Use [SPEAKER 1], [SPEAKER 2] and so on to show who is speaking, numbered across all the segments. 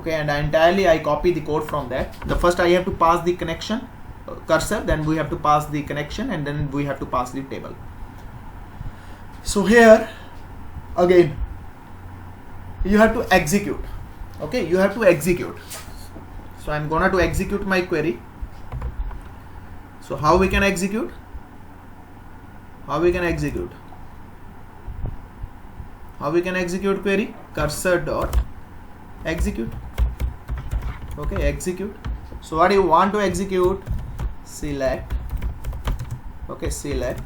[SPEAKER 1] Okay, and entirely I copy the code from that. The first I have to pass the connection cursor, then we have to pass the connection, and then we have to pass the table. So here again you have to execute. Okay, you have to execute. So I'm gonna to execute my query. So how we can execute? How we can execute? How we can execute query? Cursor dot execute. Okay, execute. So what do you want to execute? Select. Okay, select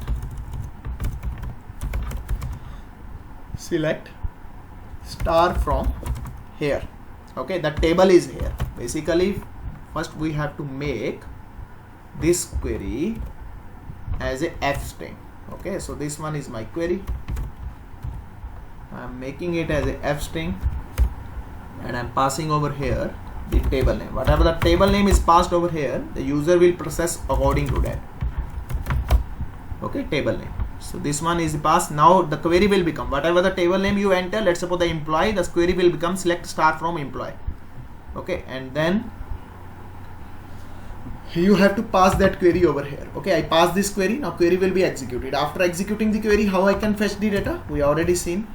[SPEAKER 1] star from here. Okay, the table is here. Basically first we have to make this query as a f string. Okay, so this one is my query. I'm making it as a f string, and I'm passing over here the table name. Whatever the table name is passed over here, the user will process according to that. Okay, table name. So this one is passed. Now the query will become whatever the table name you enter. Let's suppose the employee, the query will become select star from employee. Okay, and then you have to pass that query over here. Okay, I pass this query. Now query will be executed. After executing the query, how I can fetch the data? We already seen.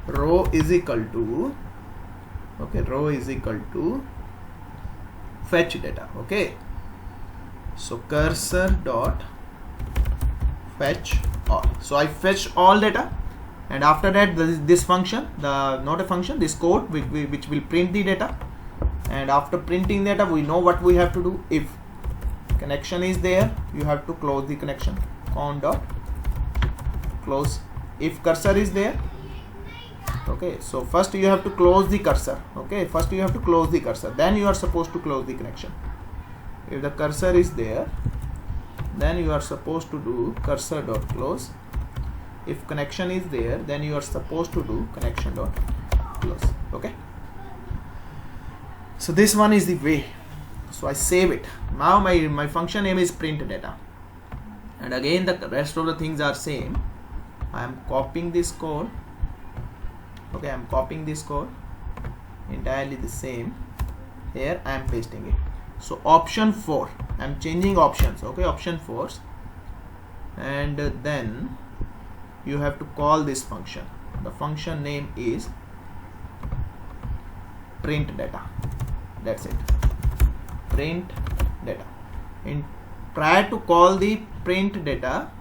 [SPEAKER 1] Row is equal to, okay, row is equal to fetch data. Okay, so cursor dot fetch all. So I fetch all data, and after that this function, not a function, this code which will print the data. And after printing data, we know what we have to do. If connection is there, you have to close the connection. Con dot close. If cursor is there, okay, so first you have to close the cursor. Okay, first you have to close the cursor, then you are supposed to close the connection. If the cursor is there, then you are supposed to do cursor dot close. If connection is there, then you are supposed to do connection dot close. Okay, so this one is the way. So I save it. Now my function name is print data, and again the rest of the things are same. I am copying this code. Okay, I am copying this code, entirely the same. Here I am pasting it. So option 4, I am changing options. Okay, option 4, and then you have to call this function. The function name is print data. That's it, print data. In prior to call the print data,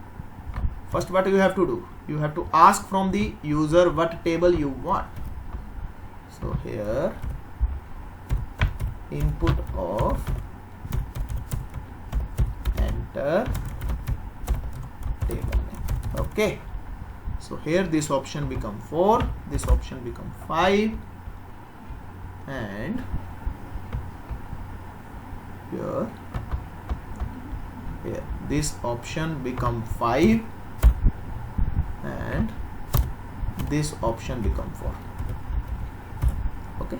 [SPEAKER 1] first what you have to do? You have to ask from the user what table you want. So here input of enter table name. Okay, so here this option become 4, this option become 5, and here this option become 5, and this option become 4. Okay,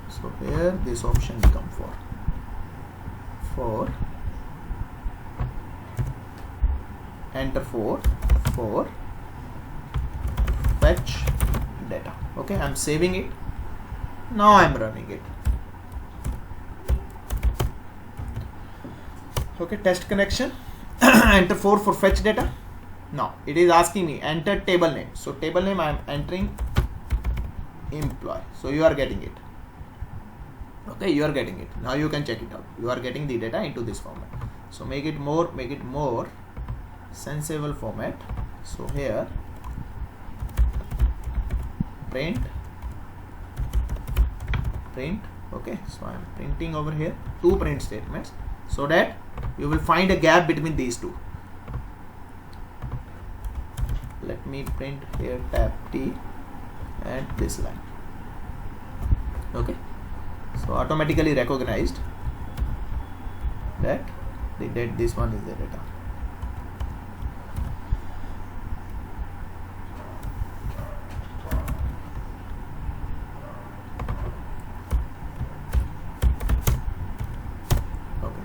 [SPEAKER 1] so here this option become 4, enter 4 fetch data. Okay, I'm saving it. Now I'm running it. Okay, test connection. Enter 4 for fetch data. Now it is asking me enter table name. So table name I am entering employee. So you are getting it. Okay, you are getting it. Now you can check it out. You are getting the data into this format. So make it more sensible format. So here print. Okay, so I am printing over here 2 print statements, so that you will find a gap between these two. Let me print here tab T and this line. Okay, so automatically recognized that this one is the data.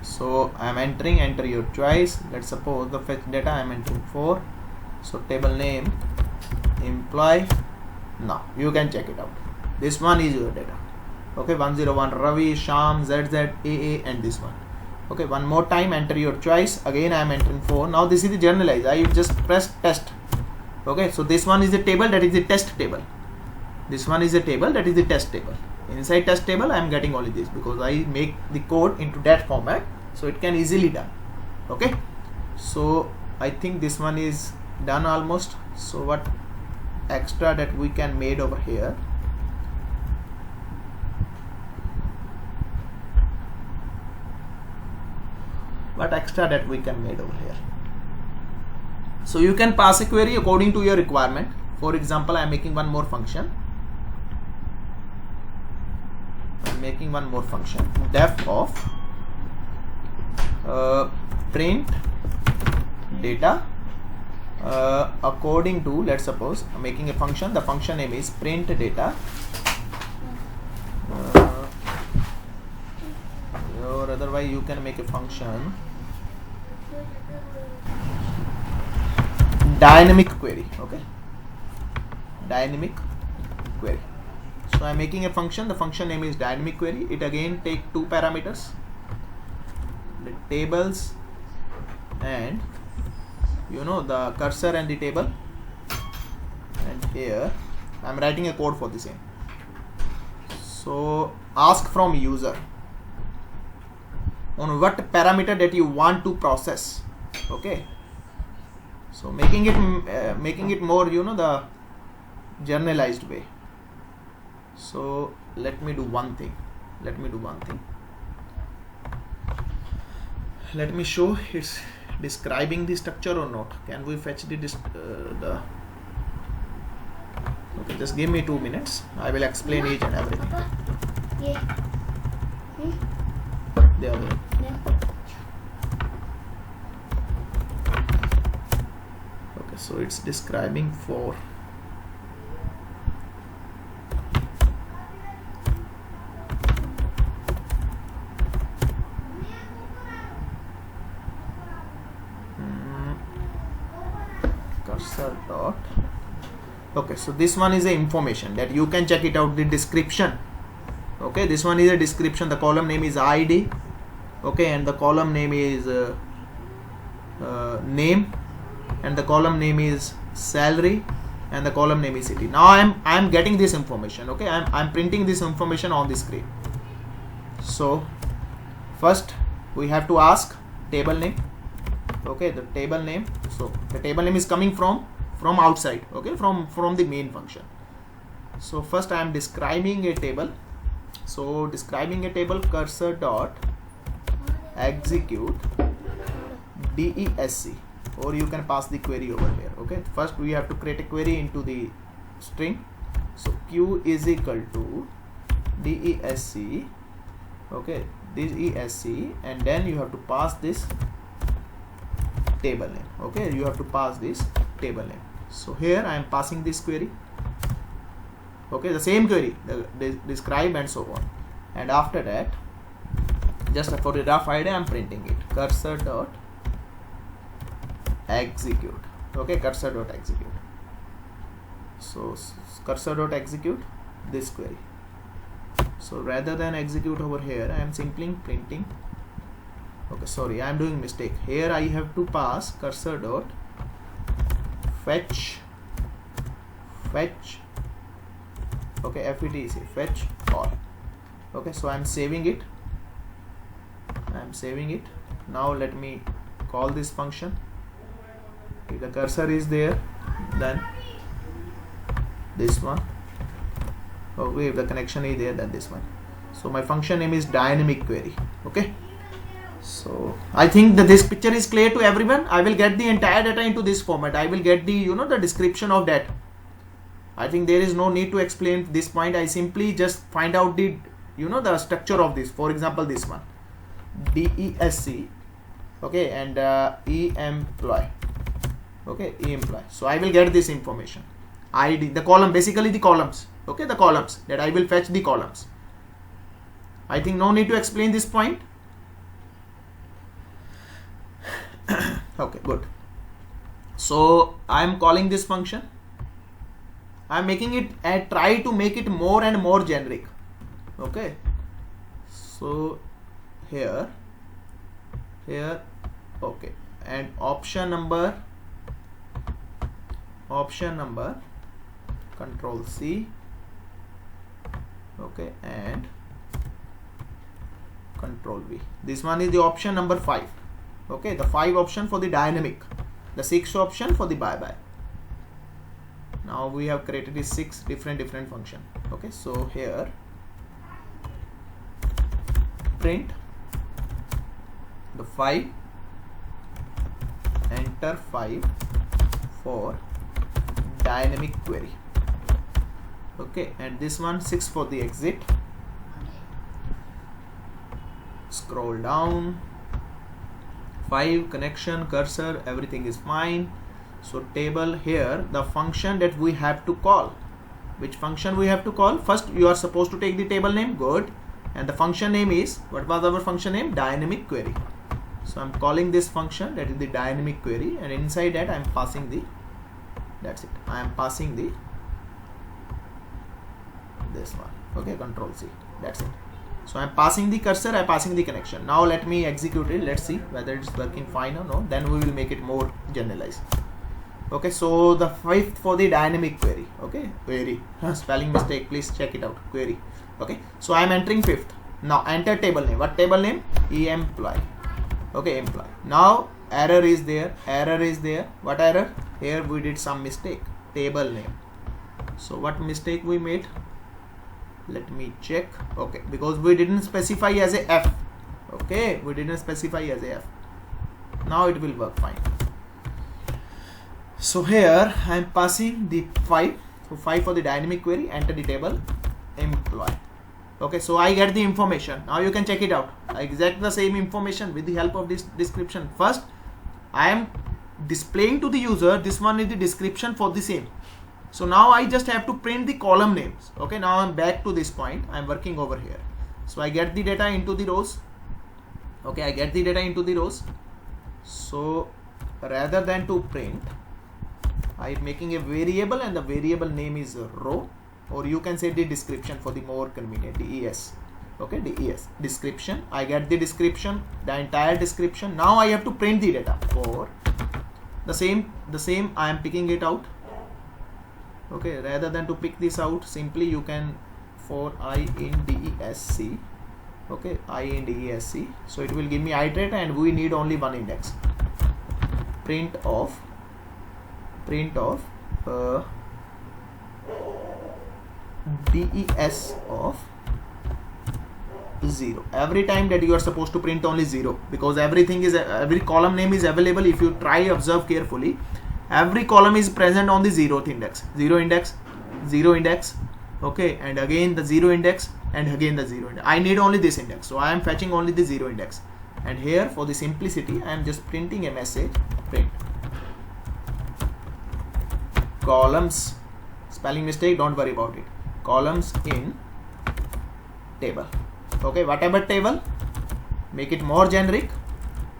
[SPEAKER 1] So I am entering, enter your choice. Let's suppose the fetch data I am entering 4. So table name employee, Now you can check it out. This one is your data. Okay, 101 Ravi, Sham, ZZ, AA, and this one. Okay, one more time, enter your choice. Again, I am entering 4. Now this is the generalized. I just press test. Okay, so this one is the table, that is the test table. This one is a table, that is the test table. Inside test table, I am getting only this because I make the code into that format, so it can easily done. Okay, so I think this one is done almost. So what extra that we can made over here? What extra that we can made over here? So you can pass a query according to your requirement. For example, I am making one more function. Def of print data according to, let's suppose I'm making a function. The function name is print data. Or otherwise you can make a function dynamic query. Okay, dynamic query. So I'm making a function. The function name is dynamic query. It again take 2 parameters, the tables and the cursor and the table. And here I'm writing a code for the same. So ask from user on what parameter that you want to process. Okay, so making it more the generalized way. So let me do one thing. Let me show it's describing the structure or not. Can we fetch the okay, just give me 2 minutes. I will explain each and everything. There. Okay, so it's describing for cursor dot. Okay, so this one is a information that you can check it out, the description. Okay, this one is a description. The column name is ID. Okay, and the column name is name, and the column name is salary, and the column name is city. Now I'm getting this information. Okay, I'm printing this information on the screen. So first we have to ask table name. Okay, the table name. So the table name is coming from outside. Okay, from the main function. So first I am describing a table. So describing a table, cursor dot execute DESC, or you can pass the query over here. Okay, first we have to create a query into the string. So Q is equal to DESC. Okay, DESC, and then you have to pass this table name. Okay, you have to pass this table name. So here I am passing this query. Okay, the same query, the describe and so on. And after that, just for the rough idea, I am printing it. Cursor dot execute. Okay, cursor dot execute. So cursor dot execute this query. So rather than execute over here, I am simply printing. Okay, sorry, I am doing mistake. Here I have to pass cursor dot fetch. Okay, FETC, fetch all. Okay, so I am saving it. Now let me call this function. If the cursor is there, then this one. Okay, if the connection is there, then this one. So my function name is dynamic query. Okay, so I think that this picture is clear to everyone. I will get the entire data into this format. I will get the the description of that. I think there is no need to explain this point. I simply just find out the the structure of this. For example, this one DESC. Okay, and employee. Okay, employee. So I will get this information. ID, the column, basically the columns. Okay, the columns that I will fetch the columns. I think no need to explain this point. Okay, good. So I am calling this function. I'm making it and try to make it more and more generic. Okay, so here, okay, and option number, Control C, okay, and Control V. This one is the option number 5. Okay, the 5 option for the dynamic, the 6 option for the bye-bye. Now we have created these 6 different function. Okay, so here print the 5, enter 5 for dynamic query. Okay, and this one 6 for the exit. Scroll down, 5 connection, cursor, everything is fine. So table, here the function that we have to call. Which function we have to call? First you are supposed to take the table name, good, and the function name is, what was our function name? Dynamic query. So I'm calling this function, that is the dynamic query, and inside that I'm passing the, that's it, I am passing the this one. Okay, Control C, that's it. So I'm passing the cursor, I'm passing the connection. Now let me execute it. Let's see whether it's working fine or no. Then we will make it more generalized. Okay, so the 5th for the dynamic query. Okay, query, spelling mistake, please check it out, query. Okay, so I'm entering 5th. Now enter table name. What table name? Employee. Okay, employee. Now error is there. What error? Here we did some mistake. Table name. So what mistake we made? Let me check. Okay, because we didn't specify as a F. Okay, we didn't specify as a F. Now it will work fine. So here I am passing the 5. So 5 for the dynamic query. Enter the table employee. Okay, so I get the information. Now you can check it out. I exact the same information with the help of this description. First, I am displaying to the user, this one is the description for the same. So now I just have to print the column names. Okay, now I'm back to this point. I'm working over here. So I get the data into the rows. Okay, I get the data into the rows. So rather than to print, I'm making a variable, and the variable name is row, or you can say the description for the more convenient, DES. Okay, DES, description. I get the description, the entire description. Now I have to print the data for the same I am picking it out. Okay, rather than to pick this out, simply you can for I in DESC. Okay, I in DESC. So it will give me iterate, and we need only one index. Print of DES of 0. Every time that you are supposed to print only 0, because every column name is available. If you try observe carefully, every column is present on the 0th index. 0 index, 0 index. Okay, and again the 0 index, and again the 0 index. I need only this index, so I am fetching only the 0 index. And here for the simplicity, I am just printing a message, print columns, spelling mistake, don't worry about it, columns in table. Okay, whatever table, make it more generic.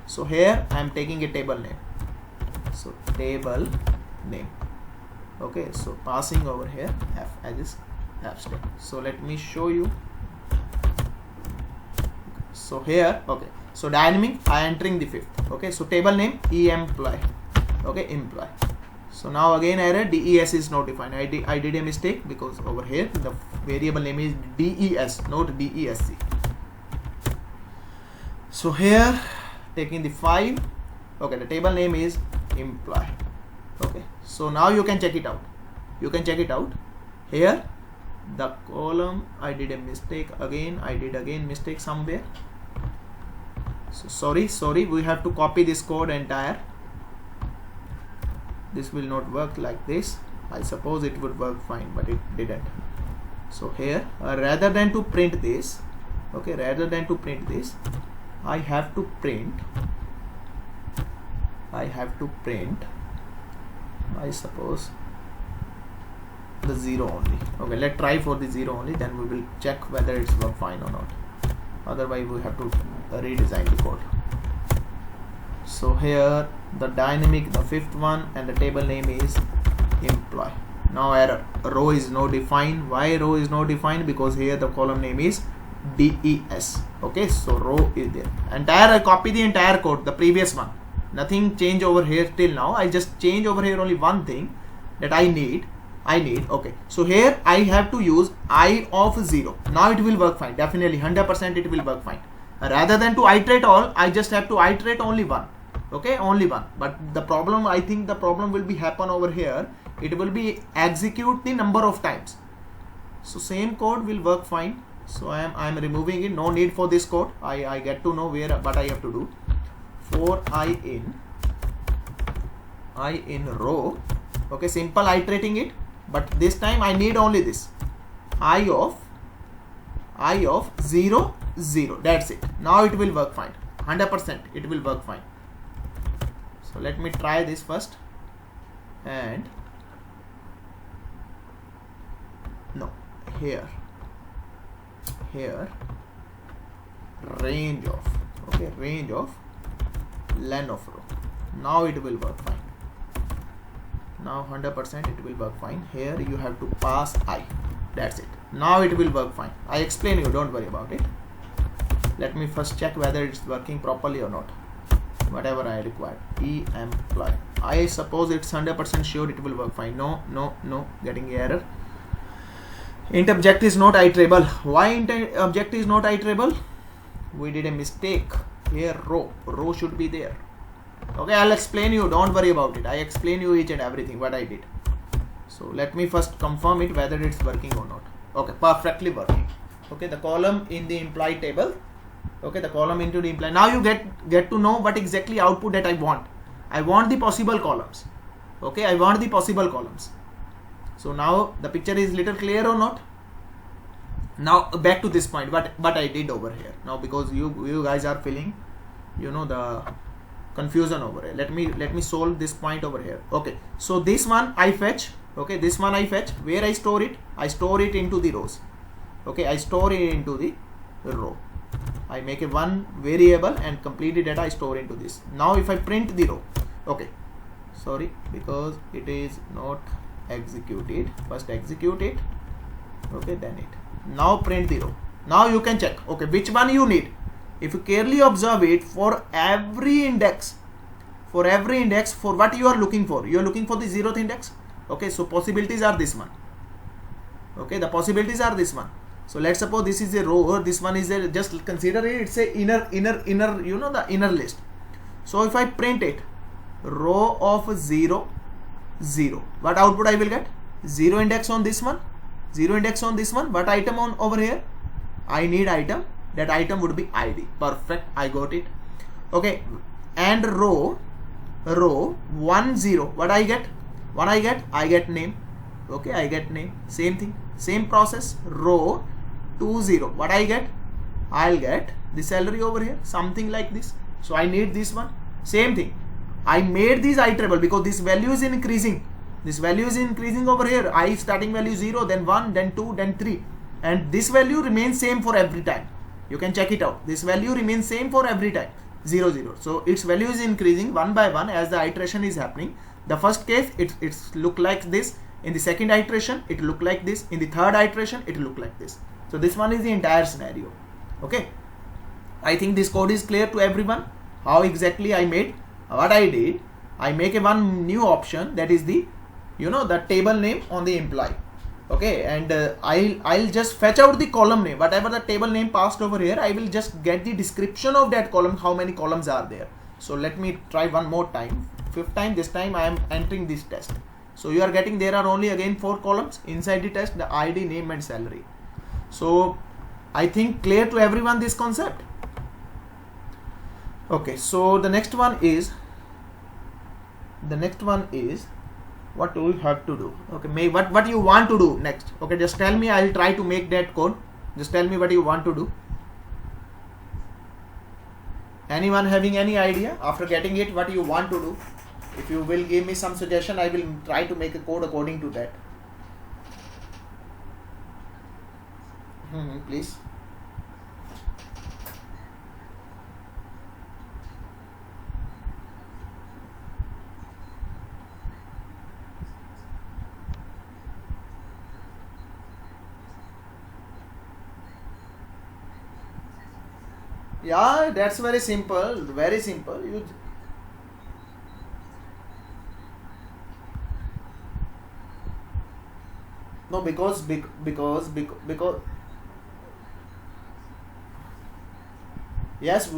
[SPEAKER 1] So here I am taking a table name, so table name. Okay, so passing over here F as is F step. So let me show you. So here, okay, so dynamic, I entering the 5th. Okay, so table name employee. Okay, employee. So now again error, DES is not defined. I did a mistake, because over here the variable name is DES, not DESC. So here taking the 5. Okay, the table name is employee. Okay, so now you can check it out. Here the column, I did a mistake again. I did again mistake somewhere. So sorry, we have to copy this code entire. This will not work like this. I suppose it would work fine, but it didn't. So here rather than to print this, okay, I have to print, I suppose, the 0 only. Okay, let's try for the 0 only, then we will check whether it's work fine or not. Otherwise we have to redesign the code. So here the dynamic, the 5th one, and the table name is employee. Now error, row is not defined. Why row is not defined? Because here the column name is DES. Okay, so row is there. I copy the entire code, the previous one. Nothing change over here till now. I just change over here only one thing that I need. Okay, so here I have to use I of 0. Now it will work fine. Definitely 100% it will work fine. Rather than to iterate all, I just have to iterate only one. Okay, only one. But the problem, I think the problem will be happen over here. It will be execute the number of times. So same code will work fine. So I am removing it. No need for this code. I get to know what I have to do. For I in row. Okay, simple iterating it. But this time I need only this. I of 0, 0. That's it. Now it will work fine. 100% it will work fine. So let me try this first. And no, here range of, okay, range of len of row. Now it will work fine. Now 100% it will work fine. Here you have to pass I. That's it. Now it will work fine. I explain you, don't worry about it. Let me first check whether it's working properly or not. Whatever I require. employ. I suppose it's 100% sure it will work fine. No, getting error. Int object is not iterable. Why int object is not iterable? We did a mistake. Here row should be there. Okay, I'll explain you, don't worry about it. I explain you each and everything what I did. So let me first confirm it whether it's working or not. Okay, perfectly working. Okay, the column in the imply table. Okay, the column into the imply. Now you get to know what exactly output that I want. I want the possible columns. Okay, I want the possible columns. So now the picture is little clear or not? Now back to this point, what I did over here. Now because you guys are feeling, you know, the confusion over here. Let me solve this point over here. Okay, so this one I fetch. Okay, this one I fetch. Where I store it? I store it into the rows. Okay, I store it into the row. I make a one variable and complete the data I store into this. Now if I print the row, okay, sorry, because it is not executed. First execute it. Okay, then it. Now print the row. Now you can check. Okay, which one you need? If you carefully observe it, for every index, for what you are looking for, you are looking for the 0th index. Okay, so possibilities are this one. Okay, the possibilities are this one. So let's suppose this is a row, or this one is a, just consider it, it's a inner, you know, the inner list. So if I print it, row of 0, 0, what output I will get? 0 index on this one, 0 index on this one. What item on over here? I need item. That item would be ID. Perfect, I got it. Okay, and row 1, 0. What I get? I get name. Okay, I get name. Same thing, same process. Row 2, 0. What I get? I'll get the salary over here, something like this. So I need this one. Same thing. I made these iterable because this value is increasing. This value is increasing over here. I starting value 0, then 1, then 2, then 3, and this value remains same for every time. You can check it out. This value remains same for every time, 0, 0. So its value is increasing one by one as the iteration is happening. The first case it's look like this. In the second iteration it look like this. In the third iteration it look like this. So this one is the entire scenario. Okay, I think this code is clear to everyone. How exactly I made? What I did, I make a one new option, that is the, you know, the table name on the employee. Okay, and I'll just fetch out the column name. Whatever the table name passed over here, I will just get the description of that column, how many columns are there. So let me try one more time. 5th time, this time I am entering this test. So you are getting, there are only again 4 columns inside the test, the ID, name and salary. So I think clear to everyone this concept. Okay, so the next one is what do we have to do? Okay, what you want to do next? Okay, just tell me. I'll try to make that code. Just tell me what you want to do. Anyone having any idea after getting it what you want to do? If you will give me some suggestion, I will try to make a code according to that. Please. Yeah, that's very simple. Very simple. You no because yes,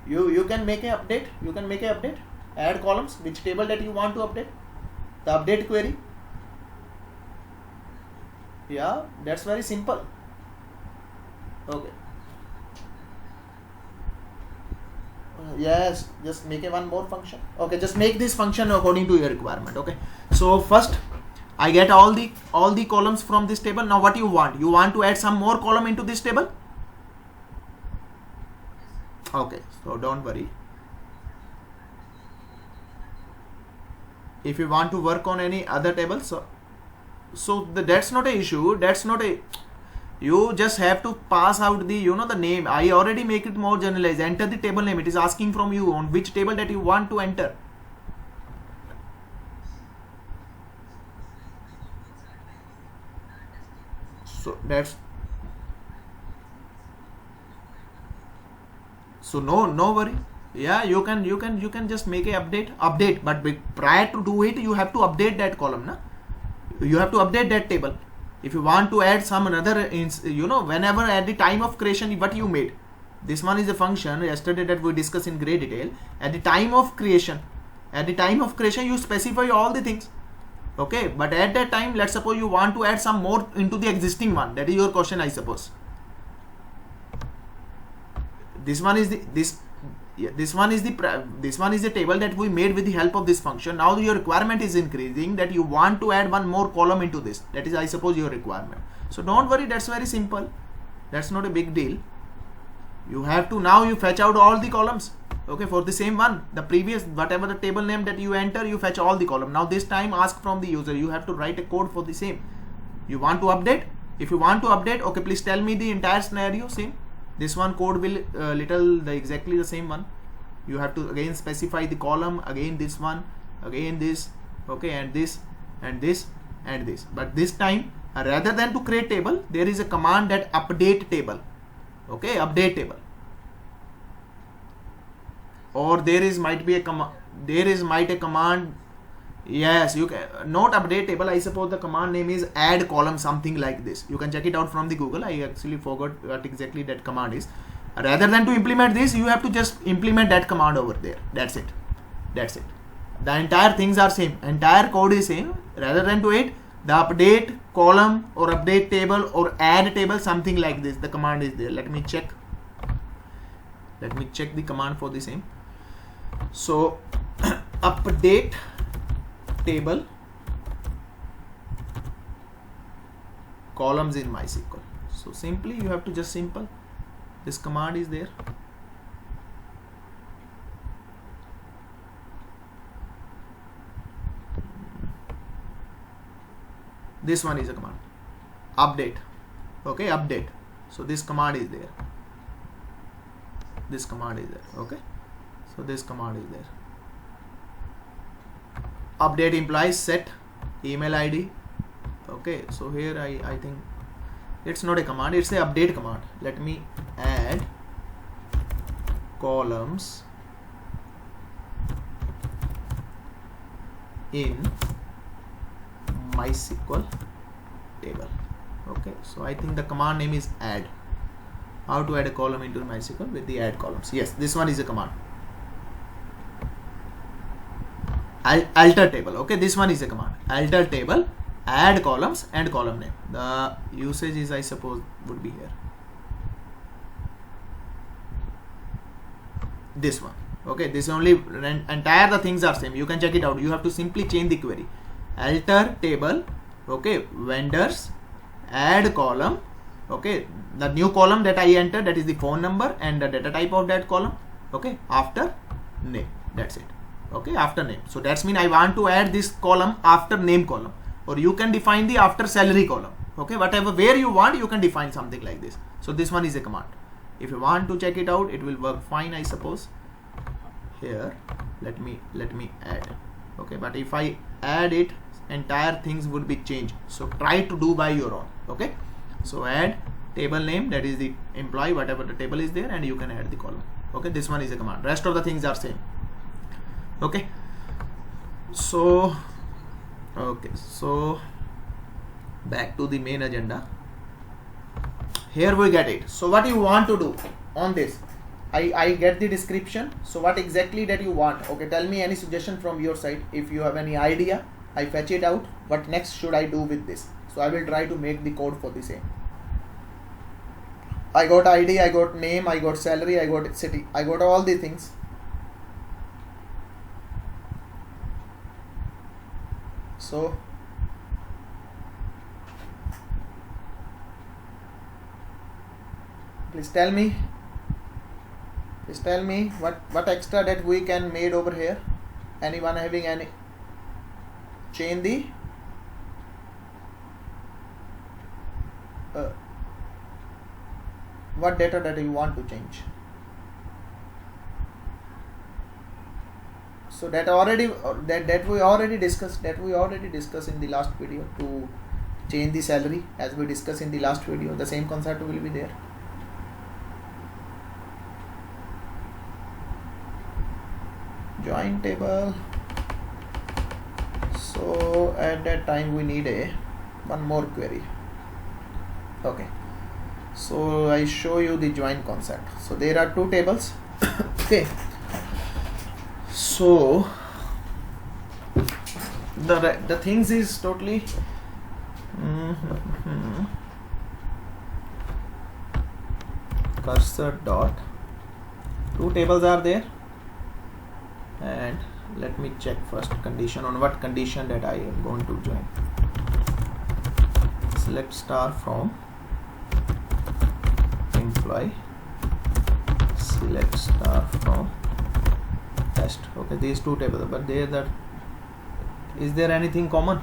[SPEAKER 1] you can make a update. You can make a update. Add columns. Which table that you want to update? The update query. Yeah, that's very simple. Okay. Yes, just make a one more function. Okay, just make this function according to your requirement. Okay. So first, I get all the columns from this table. Now what you want? You want to add some more column into this table? Okay, so don't worry. If you want to work on any other table, that's not a issue. That's not a. You just have to pass out the the name. I already make it more generalized. Enter the table name. It is asking from you on which table that you want to enter. So that's no worry. Yeah, you can just make a update, but prior to do it, you have to update that column, na? You have to update that table. If you want to add some another, whenever at the time of creation, what you made. This one is a function yesterday that we discussed in great detail. At the time of creation, you specify all the things. Okay, but at that time, let's suppose you want to add some more into the existing one. That is your question, I suppose. This one is the table that we made with the help of this function. Now your requirement is increasing that you want to add one more column into this. That is, I suppose, your requirement. So don't worry, that's very simple. That's not a big deal. You have to now you fetch out all the columns. Okay, for the same one, the previous whatever the table name that you enter, you fetch all the column. Now this time ask from the user. You have to write a code for the same. You want to update? If you want to update, okay, please tell me the entire scenario. Same. This one code will exactly the same one. You have to again specify the column, again this one, again this, okay, and this and this and this. But this time, rather than to create table, there is a command that update table. Okay, update table. Or might be a command. Yes, you can not update table. I suppose the command name is add column, something like this. You can check it out from the Google. I actually forgot what exactly that command is. Rather than to implement this, you have to just implement that command over there. That's it. The entire things are same. Entire code is same. Rather than to it, the update column or update table or add table, something like this. The command is there. Let me check the command for the same. So update table columns in MySQL. So simply you have to just this command is there. This one is a command, update. Okay, update. So this command is there. Okay, so this command is there. Update implies set email ID. Okay, so here I think it's not a command, it's a update command. Let me add columns in MySQL table. Okay, so I think the command name is add. How to add a column into MySQL with the add columns. Yes, this one is a command. Alter table. Okay, this one is a command. Alter table, add columns and column name. The usage is, I suppose, would be here. This one. Okay, this only entire the things are same. You can check it out. You have to simply change the query. Alter table. Okay, vendors, add column. Okay, the new column that I enter, that is the phone number and the data type of that column. Okay, after name. That's it. Okay, after name. So that's mean I want to add this column after name column, or you can define the after salary column. Okay, whatever where you want, you can define something like this. So this one is a command. If you want to check it out, it will work fine, I suppose. Here, let me add. Okay, but if I add it, entire things would be changed. So try to do by your own. Okay, so add table name, that is the employee, whatever the table is there, and you can add the column. Okay, this one is a command. Rest of the things are same. Okay, so back to the main agenda. Here we get it. So what you want to do on this, I get the description. So what exactly that you want? Okay, tell me any suggestion from your side. If you have any idea, I fetch it out. What next should I do with this? So I will try to make the code for the same. I got ID, I got name, I got salary, I got city, I got all the things. So please tell me what extra that we can made over here. Anyone having any? Change the what data that you want to change. So that already that we already discussed in the last video, to change the salary, as we discussed in the last video. The same concept will be there. Join table. So at that time we need one more query. Okay, so I show you the join concept. So there are two tables. Okay, so the things is totally cursor dot, two tables are there, and let me check first condition, on what condition that I am going to join. Select star from employee, select star from test. Okay, these two tables, but is there anything common?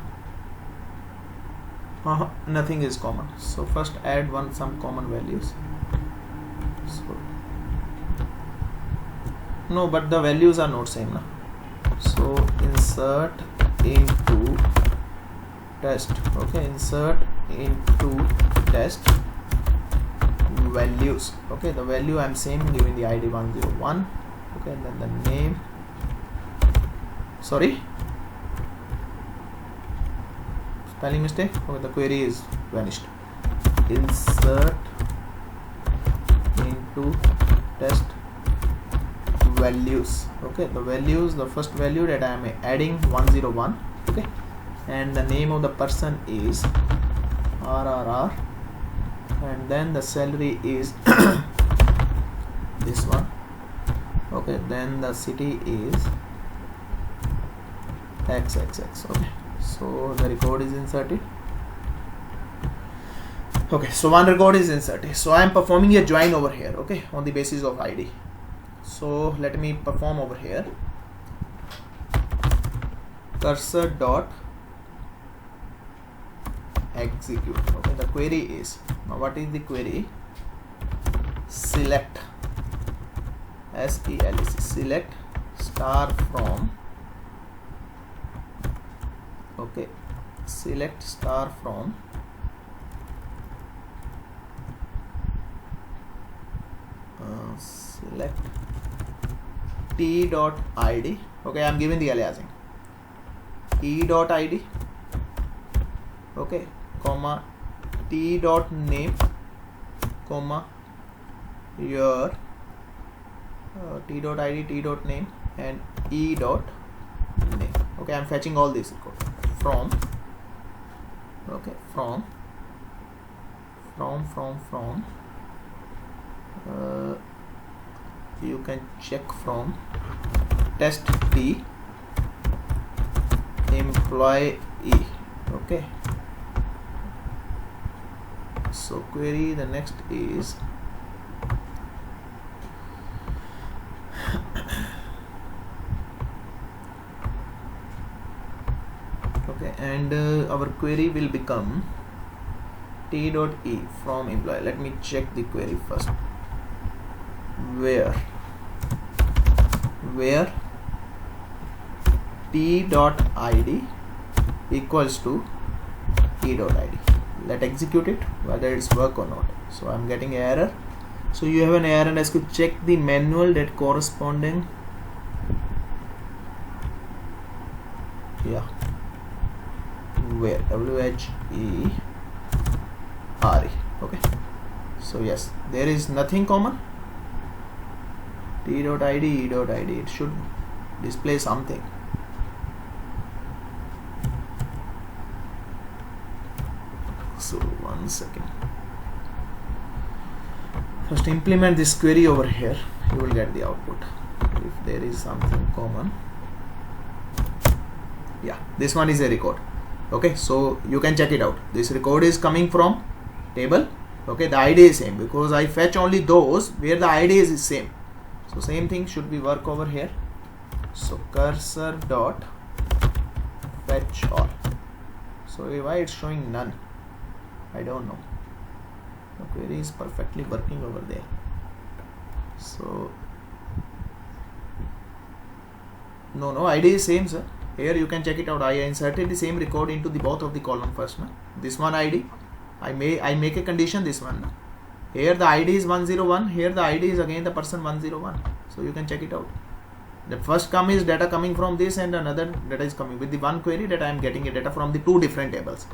[SPEAKER 1] Nothing is common. So first add some common values. So no, but the values are not same now. So insert into test. Okay, insert into test values. Okay, the value I'm same, giving the ID 101. Okay, and then the name, sorry, spelling mistake. Okay, the query is vanished. Insert into test values. Okay, the values, the first value that I am adding 101. Okay, and the name of the person is RRR, and then the salary is this one. Okay, then the city is XXX. Okay, so the record is inserted. Okay, so one record is inserted. So I am performing a join over here. Okay, on the basis of ID. So let me perform over here. Cursor dot execute. Okay, the query is, now what is the query? Select, SELEC, select star from. Okay, select star from select t dot id. Okay, I am giving the aliasing e dot id. Okay, comma t dot name, comma your t dot id, t dot name, and e dot name. Okay, I am fetching all this from. Okay, from you can check from test t employee. Okay, so query, the next is okay, and our query will become t dot e from employee. Let me check the query first. Where t dot id equals to e dot id. Let execute it, whether it's work or not. So I'm getting an error. So you have an error, and I could check the manual that corresponding. Yeah, where WHERE. Okay, so yes, there is nothing common. T.id, E.id, it should display something. So 1 second. First implement this query over here, you will get the output. If there is something common, yeah, this one is a record. Okay, so you can check it out. This record is coming from table. Okay, the ID is same because I fetch only those where the ID is same. So same thing should be work over here. So cursor dot fetch all. So why it's showing none? I don't know. The query is perfectly working over there. So no, ID is same, sir. Here you can check it out. I inserted the same record into the both of the column first. Na? This one ID, I make a condition this one. Na? Here the ID is 101. Here the ID is again the person 101. So you can check it out. The first come is data coming from this, and another data is coming with the one query that I am getting a data from the two different tables.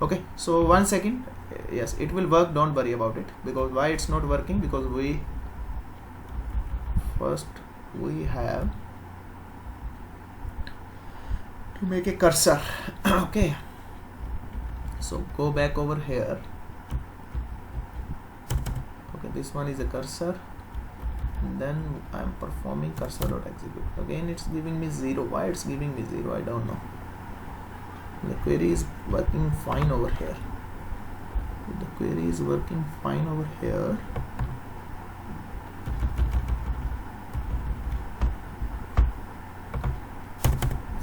[SPEAKER 1] Okay, so 1 second. Yes, it will work, don't worry about it. Because why it's not working? Because we have to make a cursor. Okay, so go back over here. Okay, this one is a cursor, and then I am performing cursor.execute. Again it's giving me 0. Why it's giving me 0? I don't know. The query is working fine over here. The query is working fine over here.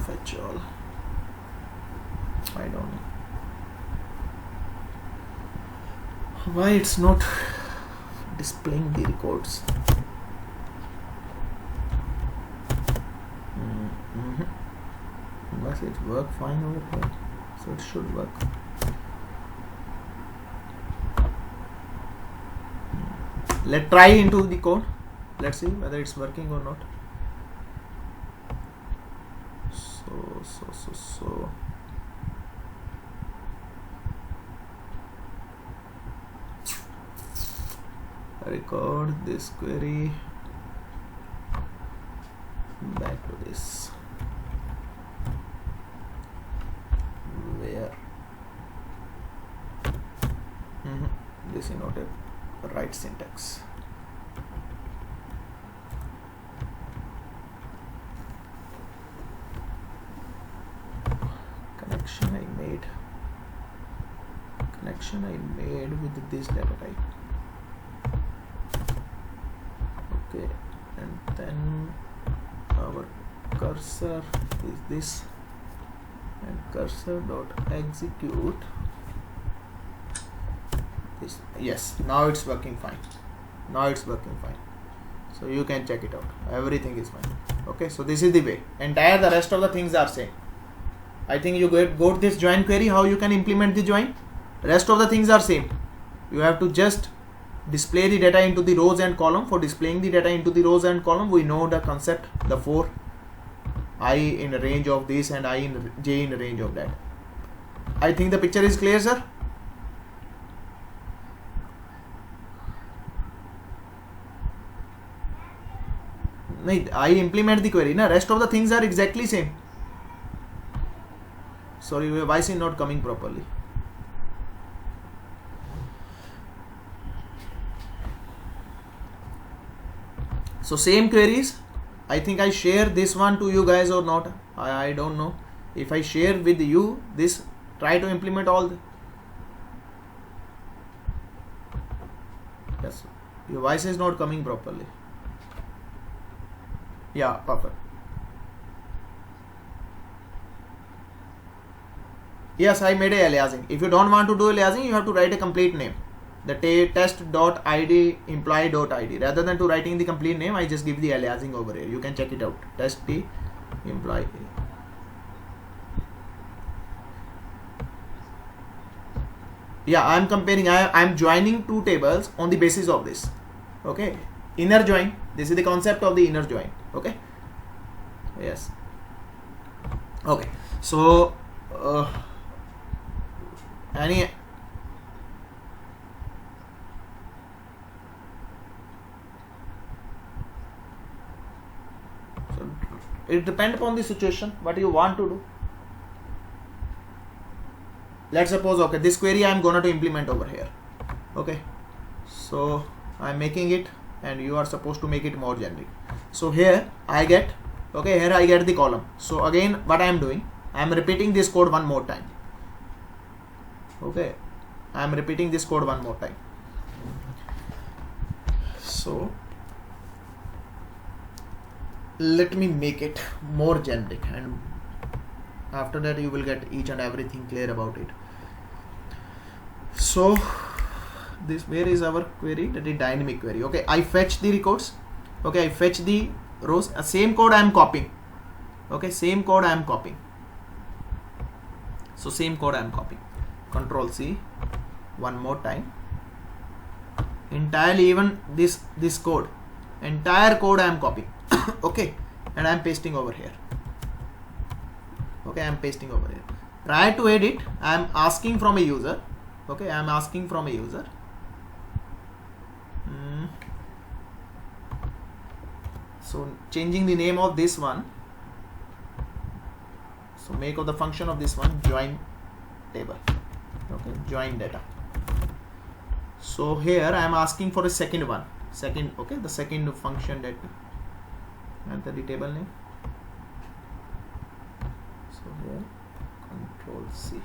[SPEAKER 1] Fetch all. I don't know why it's not displaying the records. Must it work fine over here? So it should work. Let's try into the code. Let's see whether it's working or not. So record this query, back to this, where this is not a right syntax. Connection I made with this data type. Okay, and then our cursor is this, and cursor dot execute this. Yes, now it's working fine. So you can check it out. Everything is fine. Okay, so this is the way. Entire the rest of the things are same. I think you got this join query, how you can implement the join. Rest of the things are same. You have to just display the data into the rows and column. For displaying the data into the rows and column, we know the concept, the 4 I in a range of this and I in j in a range of that. I think the picture is clear, sir. I implement the query. Na? Rest of the things are exactly same. Sorry, your voice is not coming properly. So same queries. I think I share this one to you guys or not. I don't know. If I share with you this, try to implement all. Yes, your voice is not coming properly. Yeah, perfect. Yes, I made a aliasing. If you don't want to do aliasing, you have to write a complete name. The test.id employee.id. Rather than to writing the complete name, I just give the aliasing over here. You can check it out. Test the employee. yeah, I'm comparing, I'm joining two tables on the basis of this. Okay, inner join, this is the concept of the inner join. Okay, yes. Okay, so any so it depends upon the situation what you want to do. Let's suppose, okay, this query I'm gonna to implement over here. Okay, so I'm making it and you are supposed to make it more generic. So here I get, okay, here I get the column. So again what I am doing, I am repeating this code one more time. Okay, I am repeating this code one more time. So let me make it more generic, and after that you will get each and everything clear about it. So this, where is our query? That is dynamic query. Okay, I fetch the records. Okay, I fetch the rows. Same code I am copying. Okay, same code I am copying. So same code I am copying. Control C one more time. Entirely, even this code, entire code I am copying. Okay, and I am pasting over here. Okay, I am pasting over here. Prior to edit, I am asking from a user. Okay, I am asking from a user. So changing the name of this one. So make of the function of this one join table. Okay, join data. So here I am asking for a second one. Second, okay, the second function that enter the table name. So here Control C.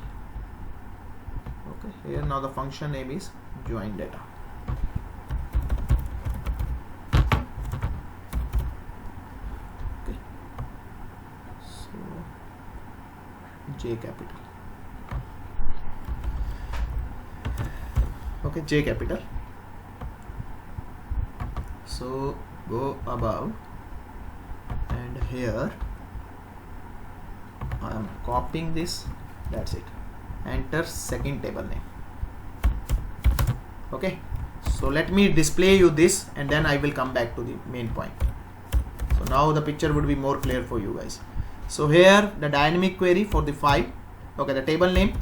[SPEAKER 1] Okay, here now the function name is join data. Okay, so J capital. Okay, J capital. So go above, and here I am copying this. That's it. Enter second table name. Okay, so let me display you this, and then I will come back to the main point. So now the picture would be more clear for you guys. So here the dynamic query for the 5. Okay, the table name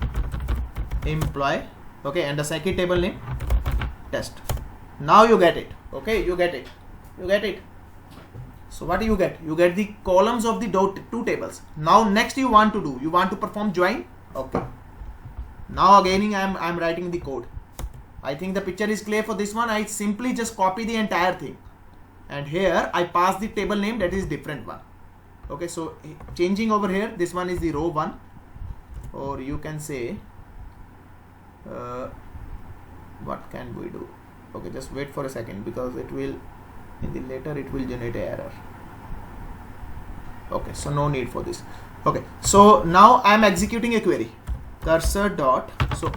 [SPEAKER 1] employee. Okay, and the second table name test. Now you get it. Okay, you get it. You get it. So what do you get? You get the columns of the two tables. Now next you want to do, you want to perform join. Okay. Now again I am writing the code. I think the picture is clear for this one. I simply just copy the entire thing, and here I pass the table name that is different one. Okay, so changing over here, this one is the row 1, or you can say what can we do? Okay, just wait for a second, because it will in the later it will generate an error. Okay, so no need for this. Okay, so now I am executing a query. Cursor dot, so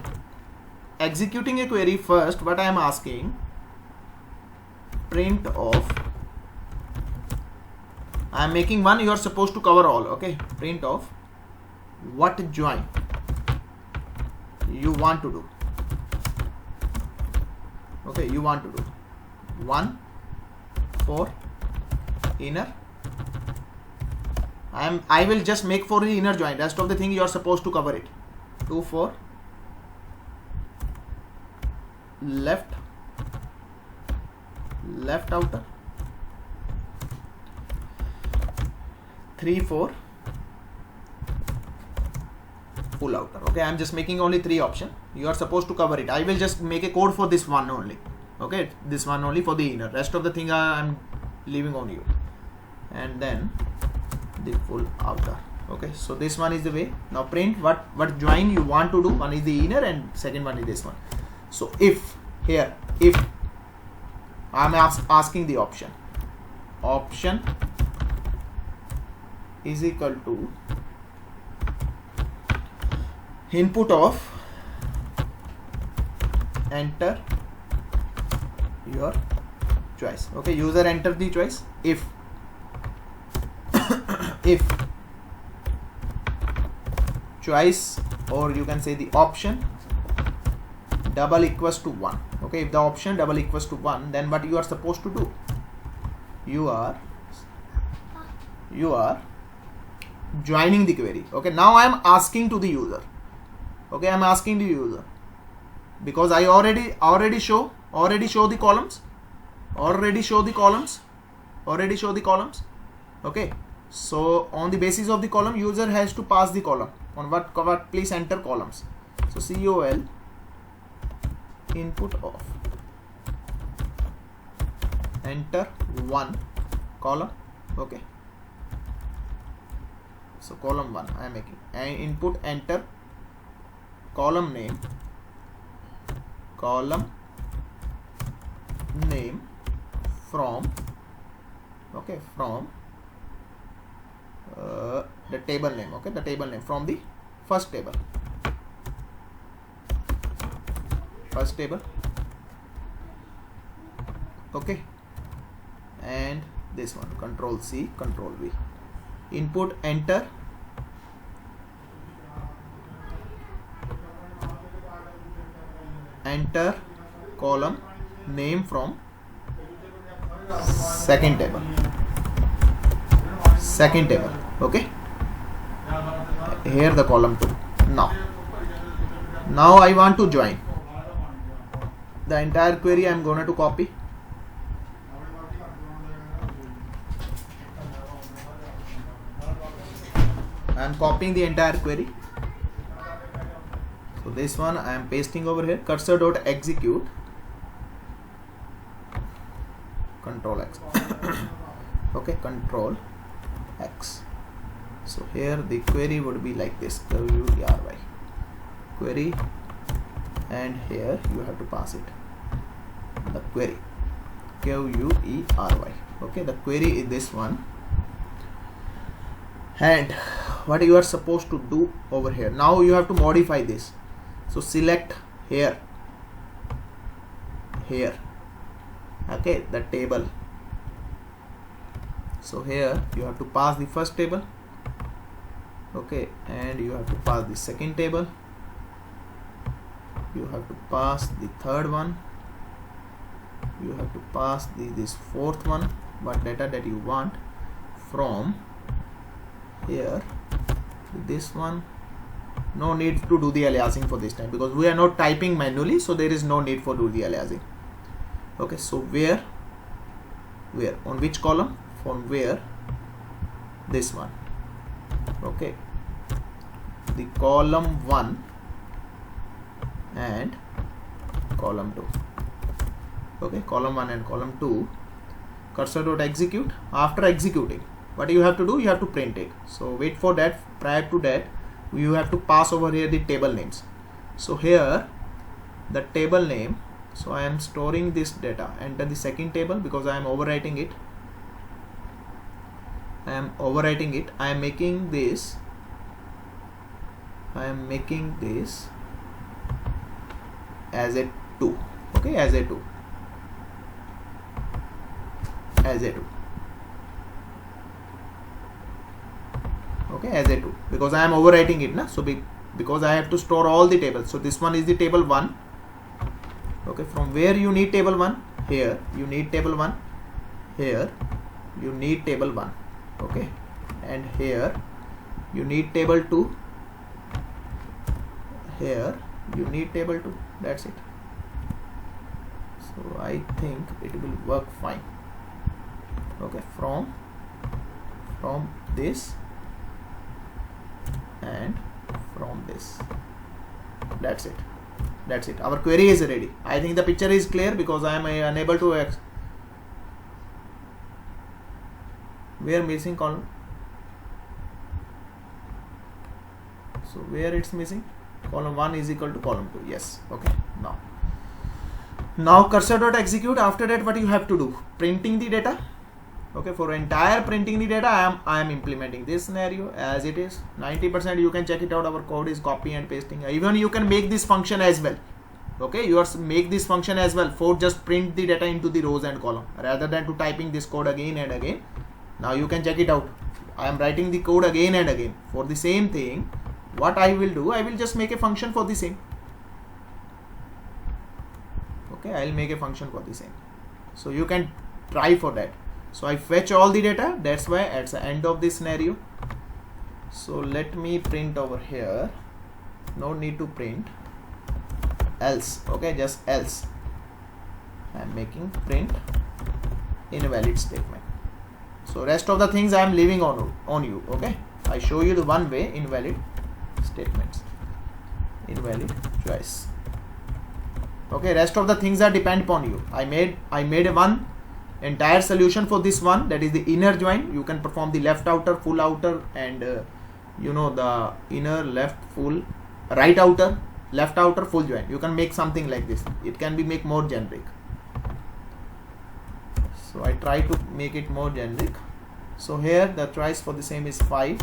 [SPEAKER 1] executing a query first, what I am asking, print of, I am making one, you are supposed to cover all. Okay, print of what join you want to do. Okay, you want to do 1 4 inner. I will just make for the inner join. Rest of the thing you are supposed to cover it. 2 4 left outer, 3 4 full outer. Okay, I am just making only 3 options. You are supposed to cover it. I will just make a code for this one only. Okay, this one only for the inner. Rest of the thing I am leaving on you. And then the full outer. Okay, so this one is the way. Now print what join you want to do. One is the inner and second one is this one. So if here, if I am asking the option is equal to input of enter your choice. Okay, user enter the choice. If choice, or you can say the option double equals to 1. Okay, if the option double equals to 1, then what you are supposed to do, you are joining the query. Okay, now I am asking to the user. Okay, I am asking the user because I already show the columns, already show the columns. Okay, so on the basis of the column, user has to pass the column. On what please enter columns. So col input of enter 1 column. Okay, so column 1 I am making, and input enter column name from, okay, from the table name. Okay, the table name from the first table. Okay, and this one, control C, control V, input enter column name from second table. Okay, here the column 2. Now I want to join the entire query. I am going to copy. I am copying the entire query. So this one I am pasting over here. Cursor dot execute, control X. Okay, control X. So here the query would be like this, query, query, and here you have to pass it the query, query. Okay, the query is this one. And what you are supposed to do over here, now you have to modify this. So select here, okay, the table. So here you have to pass the first table. Okay, and you have to pass the second table, you have to pass the third one, you have to pass this fourth one, what data that you want from here. This one, no need to do the aliasing for this time because we are not typing manually, so there is no need for do the aliasing. Okay, so where on which column, from where, this one. Okay, the column 1 and column 2. Okay, column 1 and column 2. Cursor dot execute. After executing, what you have to do, you have to print it. So wait for that. Prior to that, you have to pass over here the table names. So here the table name, so I am storing this data. Enter the second table because I am overwriting it. I am making this as a 2. Okay, as a 2. Okay, as a 2 because I am overwriting it now. So because I have to store all the tables. So this one is the table 1. Okay, from where you need table 1, here you need table 1, here you need table 1. Okay, and here you need table 2, here you need table 2. That's it. So I think it will work fine. Okay, from this and from this. That's it. Our query is ready. I think the picture is clear because I am unable to we are missing column. So where it's missing, column 1 is equal to column 2. Yes. Okay, now cursor dot execute. After that, what you have to do, printing the data. Okay, for entire printing the data, I am implementing this scenario as it is. 90% you can check it out. Our code is copy and pasting. Even you can make this function as well. Okay, you make this function as well for just print the data into the rows and column rather than to typing this code again and again. Now you can check it out. I am writing the code again and again for the same thing. What I will do, I will just make a function for the same. Okay, I'll make a function for the same, so you can try for that. So I fetch all the data, that's why at the end of this scenario. So let me print over here, no need to print else, okay, just else. I'm making print invalid statement. So rest of the things I am leaving on you, okay. I show you the one way, invalid statements, invalid choice. Okay, rest of the things are depend upon you. I made a one entire solution for this one, that is the inner join. You can perform the left outer, full outer, and the inner, left, full, right outer, left outer, full join. You can make something like this. It can be make more generic. So I try to make it more generic. So here the choice for the same is 5.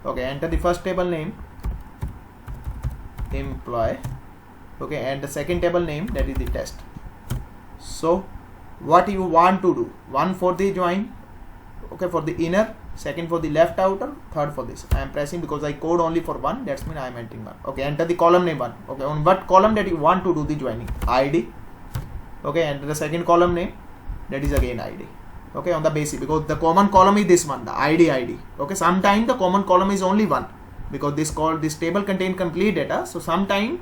[SPEAKER 1] Okay, enter the first table name, employee. Okay, and the second table name, that is the test. So what you want to do, one for the join, okay, for the inner, second for the left outer, third for this. I am pressing because I code only for one, that's mean I am entering one. Okay, enter the column name 1. Okay, on what column that you want to do the joining, ID. Okay, enter the second column name, that is again ID. Okay, on the basic, because the common column is this one, the ID. Okay, sometimes the common column is only one, because this table contain complete data. So sometimes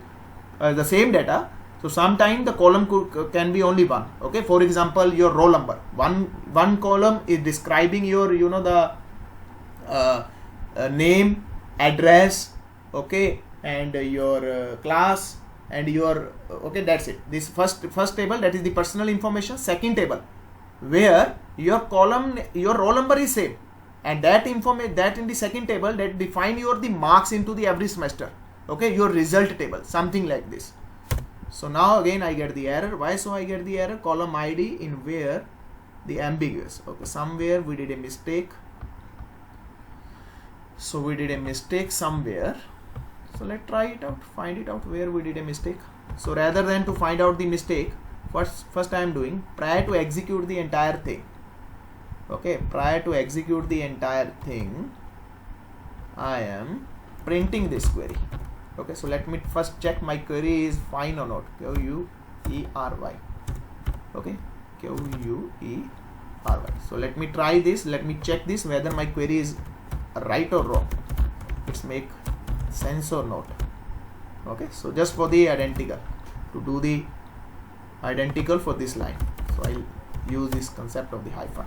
[SPEAKER 1] the same data, so sometimes the column can be only one. Okay, for example, your roll number, one column is describing your name, address, okay, and your class, and your okay, that's it. This first table, that is the personal information. Second table, where your column, your roll number is same, and that information, that in the second table, that define the marks into the every semester. Okay, your result table, something like this. So now again I get the error. Why so I get the error? Column ID in where the ambiguous. Okay, somewhere we did a mistake. So we did a mistake somewhere. So let's try it out, find it out where we did a mistake. So rather than to find out the mistake, first I am doing, prior to execute the entire thing. Okay, prior to execute the entire thing, I am printing this query. Okay, so let me first check my query is fine or not. Q-U-E-R-Y. Okay, Q-U-E-R-Y. So let me try this. Let me check this whether my query is right or wrong. It's make sense or not. Okay, so just for the identical, to do the identical for this line, so I'll use this concept of the hyphen.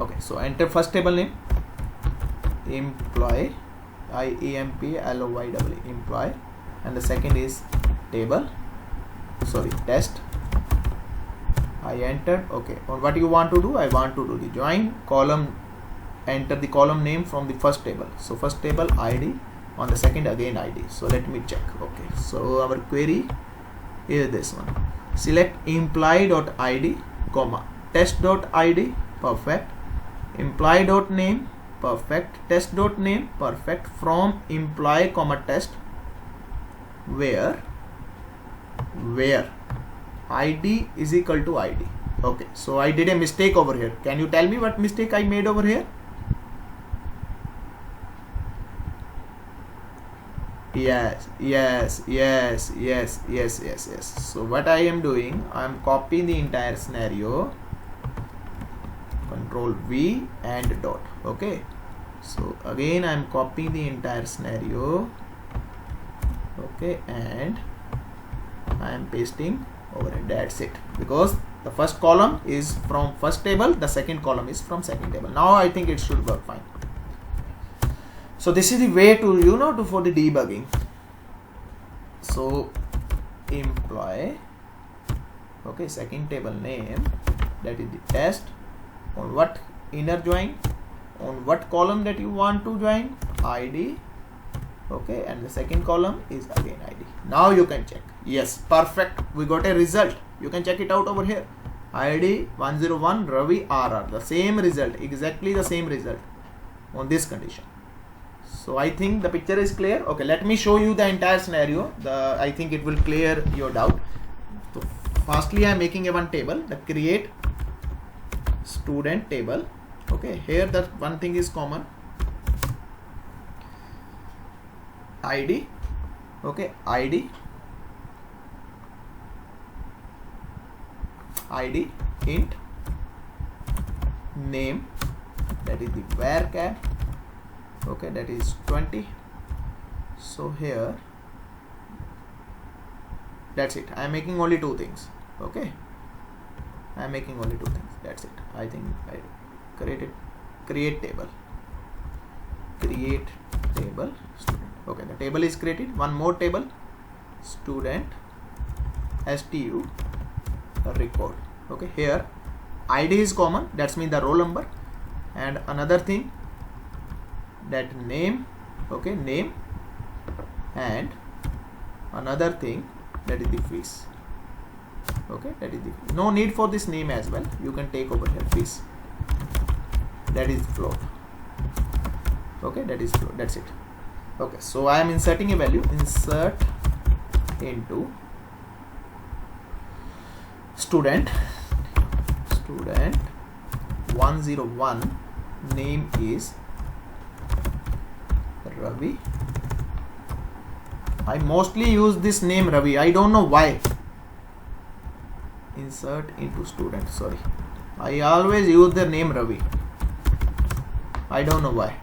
[SPEAKER 1] Okay, so enter first table name, employee, IEMPLOYE, employee, and the second is table, test. I entered. Okay, or what you want to do, I want to do the join column, enter the column name from the first table. So first table ID, on the second again ID. So let me check. Okay, so our query is this one. Select employee.id, comma, test.id, perfect, employee.name, perfect, test.name, perfect, from employee, comma, test, where ID is equal to ID. Okay, so I did a mistake over here. Can you tell me what mistake I made over here? Yes. So what I am doing, I am copying the entire scenario, Control V and dot. Okay, so again I am copying the entire scenario. Okay, and I am pasting over it. That's it, because the first column is from first table, the second column is from second table. Now I think it should work fine. So this is the way to for the debugging. So employee, okay, second table name, that is the test, on what inner join, on what column that you want to join, ID, okay, and the second column is again ID. Now you can check. Yes, perfect, we got a result. You can check it out over here. ID 101 Ravi RR, the same result, exactly the same result on this condition. So I think the picture is clear. Okay, let me show you the entire scenario. I think it will clear your doubt. So firstly I am making a one table, the create student table. Okay, here the one thing is common, ID, okay, ID, id int name, that is the varchar, okay, that is 20. So here, that's it. I am making only two things. Okay, I am making only two things. That's it. I think I create table student. Okay, the table is created. One more table, student stu record. Okay, here id is common, that's mean the roll number, and another thing, that name, okay, name, and another thing, that is the fees. Okay, that is the, no need for this name as well, you can take over here fees, that is float. Okay, that is float, that's it. Okay, so I am inserting a value, insert into student 101, name is Ravi. I mostly use this name Ravi, I don't know why. Insert into student, sorry, I always use the name Ravi, I don't know why.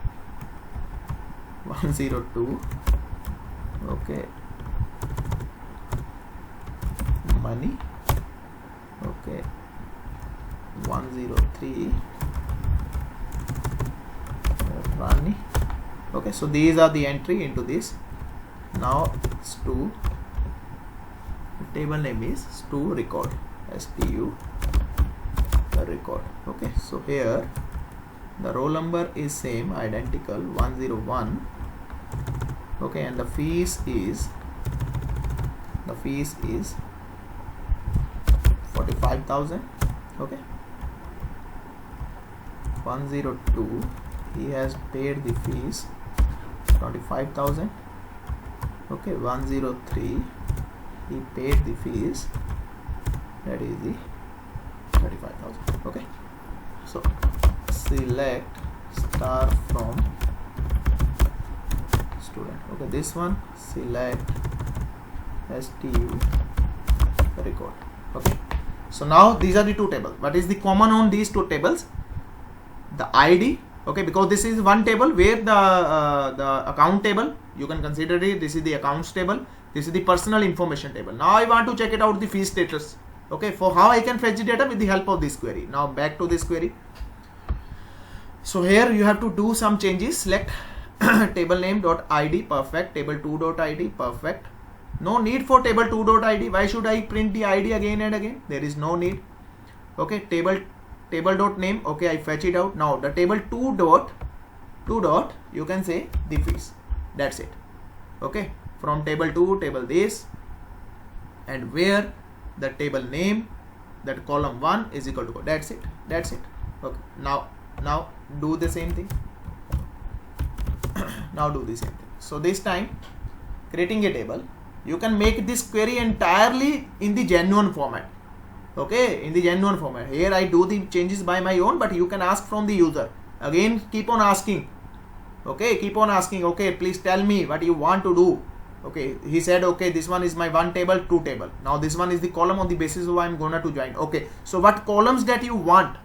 [SPEAKER 1] 102, okay, money, okay, 103, Rani. Okay, so these are the entry into this. Now stu, table name is stu record, stu record. Okay, so here the roll number is same, identical, 101. Okay, and the fees is 45,000. Okay, 102, he has paid the fees 25,000. Okay, 103, he paid the fees, that is the 35,000. Okay, so select star from student. Okay, this one, select stu record. Okay, so now these are the two tables. What is the common on these two tables? The id. Okay, because this is one table where the account table, you can consider it, this is the accounts table, this is the personal information table. Now I want to check it out the fee status. Okay, for how I can fetch the data with the help of this query. Now back to this query. So here you have to do some changes. Select table name dot id, perfect. Table 2 dot id, perfect. No need for table 2 dot id. Why should I print the id again and again? There is no need. Okay, table dot name. Okay, I fetch it out. Now the table 2 dot you can say the fees. That's it. Okay, from table 2, table this, and where the table name, that column 1 is equal to, that's it. Okay, now do the same thing. Now do the same thing. So this time, creating a table, you can make this query entirely in the genuine format. Okay, in the genuine format. Here I do the changes by my own, but you can ask from the user. Again, keep on asking. Okay, keep on asking. Okay, please tell me what you want to do. Okay, he said, okay, this one is my 1 table, 2 table. Now this one is the column on the basis of I'm gonna to join. Okay, so what columns that you want?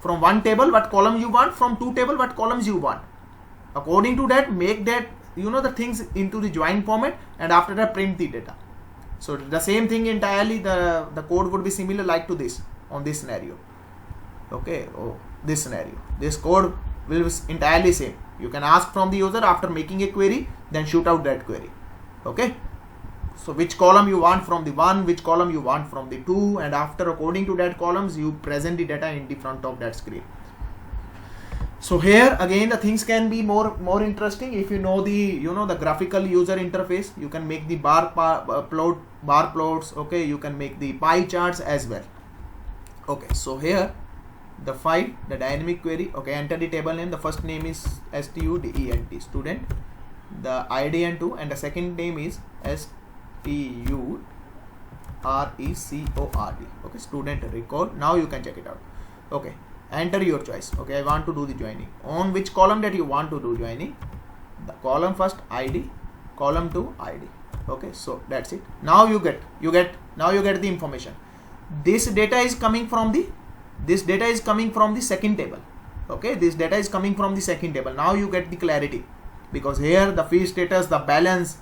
[SPEAKER 1] From 1 table, what column you want? From 2 table, what columns you want? According to that, make that, the things into the join format, and after that print the data. So the same thing entirely, the code would be similar like to this, on this scenario. Okay, this scenario, this code will be entirely same. You can ask from the user after making a query, then shoot out that query. Okay, so which column you want from the 1, which column you want from the 2, and after according to that columns you present the data in the front of that screen. So here again the things can be more interesting if you know the the graphical user interface. You can make the bar plots. Okay, you can make the pie charts as well. Okay, so here the file, the dynamic query. Okay, enter the table name. The first name is student, student. The id and 2, and the second name is sturecord. Okay, student record. Now you can check it out. Okay, enter your choice. Okay, I want to do the joining. On which column that you want to do joining? The column first id, column 2 id. Okay, so that's it. Now you get the information. this data is coming from the second table. Okay, this data is coming from the second table. Now you get the clarity, because here the fee status, the balance,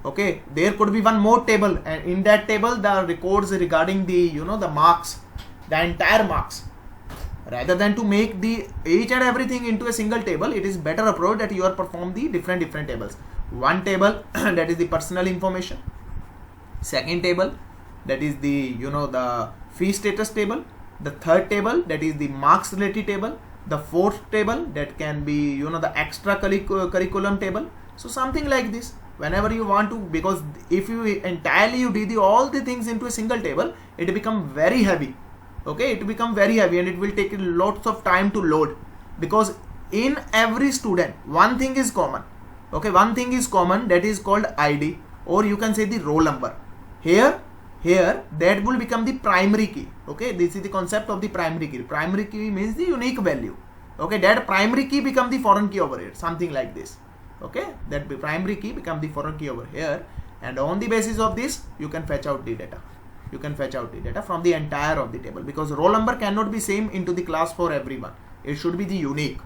[SPEAKER 1] okay, there could be one more table, and in that table the records regarding the, you know, the marks, the entire marks. Rather than to make the each and everything into a single table, it is better approach that you are perform the different tables. One table that is the personal information, second table that is the, you know, the fee status table, the third table that is the marks related table, the fourth table that can be, you know, the extra curriculum table. So something like this, whenever you want to, because if you entirely you do all the things into a single table, it become very heavy. Okay, it become very heavy and it will take lots of time to load, because in every student one thing is common. Okay, one thing is common, that is called ID, or you can say the roll number. Here that will become the primary key. Okay, this is the concept of the primary key. Primary key means the unique value. Okay, that primary key become the foreign key over here, something like this. Okay, that primary key become the foreign key over here, and on the basis of this you can fetch out the data. You can fetch out the data from the entire of the table, because roll number cannot be same into the class for everyone. It should be the unique.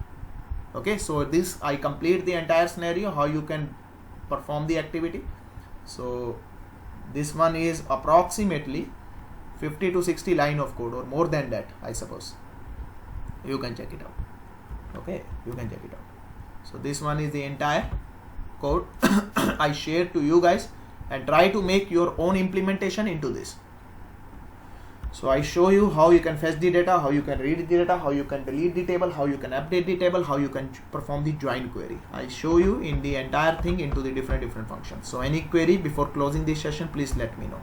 [SPEAKER 1] Okay, so this I complete the entire scenario how you can perform the activity. So this one is approximately 50 to 60 line of code, or more than that, I suppose. You can check it out. Okay, you can check it out. So this one is the entire code I shared to you guys, and try to make your own implementation into this. So I show you how you can fetch the data, how you can read the data, how you can delete the table, how you can update the table, how you can perform the join query. I show you in the entire thing into the different functions. So any query before closing this session, please let me know.